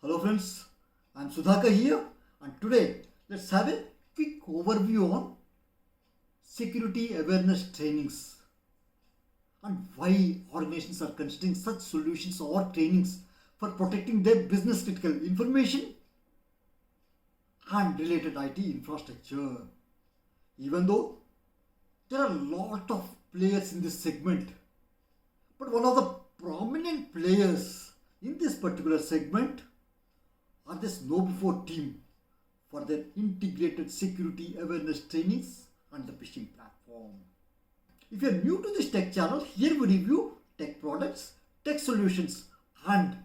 Hello friends, I am Sudhakar here and today let's have a quick overview on security awareness trainings and why organizations are considering such solutions or trainings for protecting their business critical information and related IT infrastructure. Even though there are a lot of players in this segment, but one of the prominent players in this particular segment are this KnowBe4 team for their integrated security awareness trainings and the phishing platform. If you are new to this tech channel, here we review tech products, tech solutions and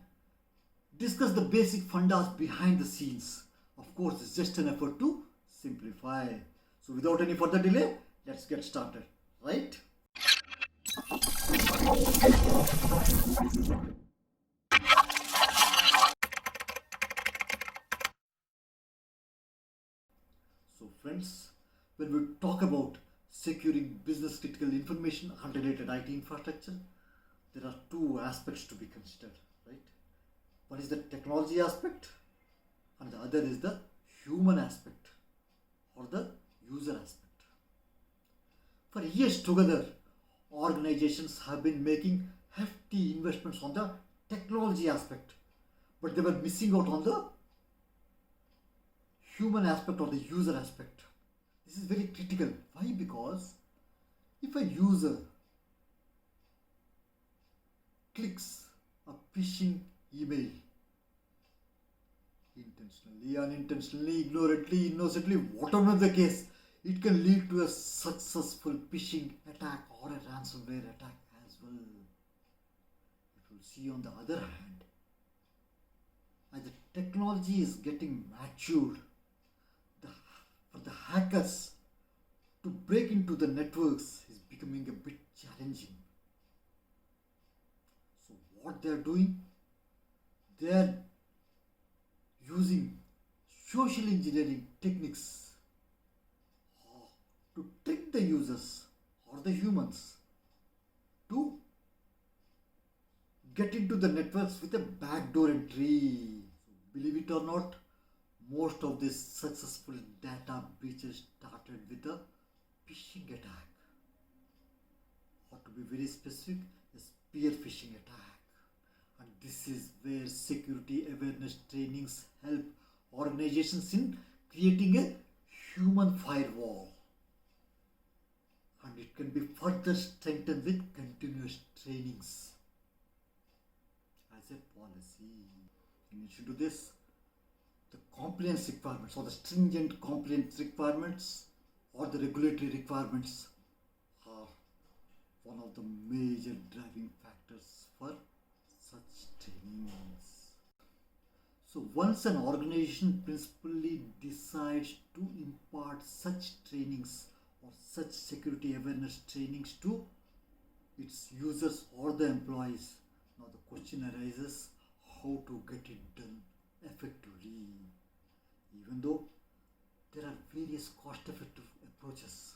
discuss the basic fundas behind the scenes. Of course, it's just an effort to simplify. So without any further delay, let's get started, right? So friends, when we talk about securing business critical information and related IT infrastructure, there are two aspects to be considered, right? One is the technology aspect and the other is the human aspect or the user aspect. For years together, organizations have been making hefty investments on the technology aspect, but they were missing out on the human aspect or the user aspect. This is very critical. Why? Because if a user clicks a phishing email intentionally, unintentionally, ignorantly, innocently, whatever the case, it can lead to a successful phishing attack or a ransomware attack as well. If you see on the other hand, as the technology is getting matured, for the hackers to break into the networks is becoming a bit challenging. So what they are doing? They are using social engineering techniques to trick the users or the humans to get into the networks with a backdoor entry. So believe it or not, most of these successful data breaches started with a phishing attack, or to be very specific, a spear phishing attack. And this is where security awareness trainings help organizations in creating a human firewall. And it can be further strengthened with continuous trainings as a policy. In addition to this, the compliance requirements or the stringent compliance requirements or the regulatory requirements are one of the major driving factors for such trainings. So once an organization principally decides to impart such trainings or such security awareness trainings to its users or the employees, now the question arises how to get it done effectively. Even though there are various cost-effective approaches,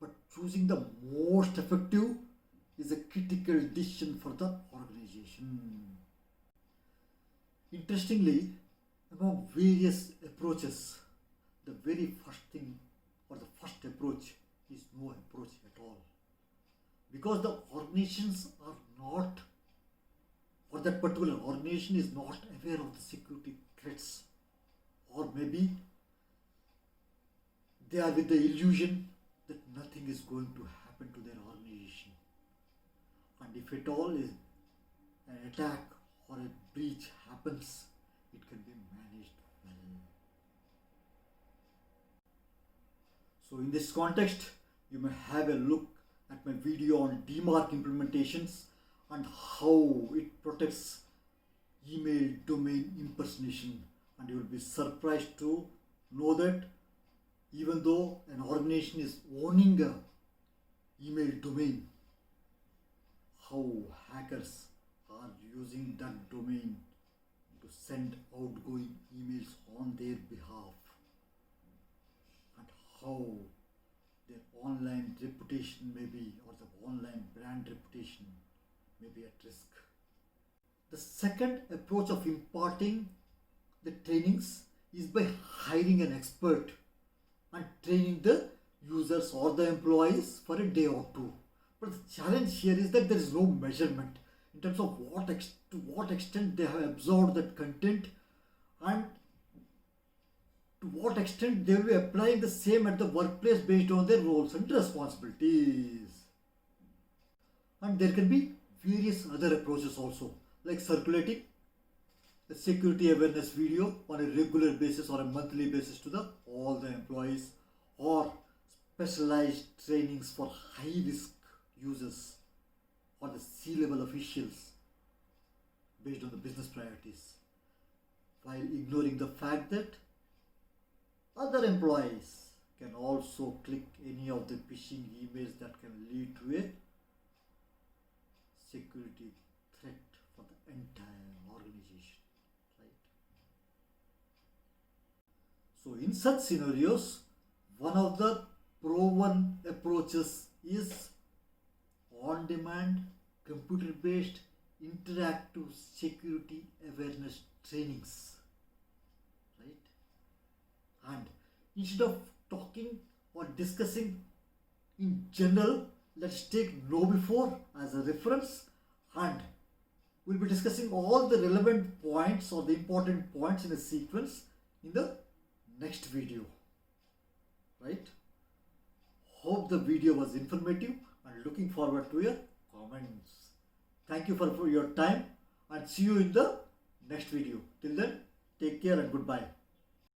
but choosing the most effective is a critical decision for the organization. Interestingly, among various approaches, the very first thing or the first approach is no approach at all, because the organizations are not, or that particular organization is not aware of the security threats, or maybe they are with the illusion that nothing is going to happen to their organization, and if at all is an attack or a breach happens, it can be managed well. So in this context, you may have a look at my video on DMARC implementations and how it protects email domain impersonation, and you will be surprised to know that even though an organization is owning a email domain, how hackers are using that domain to send outgoing emails on their behalf, and how their online reputation may be, or the online brand reputation may be at risk. The second approach of imparting the trainings is by hiring an expert and training the users or the employees for a day or two. But the challenge here is that there is no measurement in terms of to what extent they have absorbed that content and to what extent they will be applying the same at the workplace based on their roles and responsibilities. And there can be various other approaches also, like circulating a security awareness video on a regular basis or a monthly basis to all the employees, or specialized trainings for high risk users or the C-level officials based on the business priorities, while ignoring the fact that other employees can also click any of the phishing emails that can lead to a security threat for the entire organization, right? So in such scenarios, one of the proven approaches is on-demand, computer-based, interactive security awareness trainings, right? And instead of talking or discussing in general, let's take KnowBe4 as a reference, and we'll be discussing all the relevant points or the important points in a sequence in the next video, right? Hope the video was informative and looking forward to your comments. Thank you for your time and see you in the next video. Till then, take care and goodbye.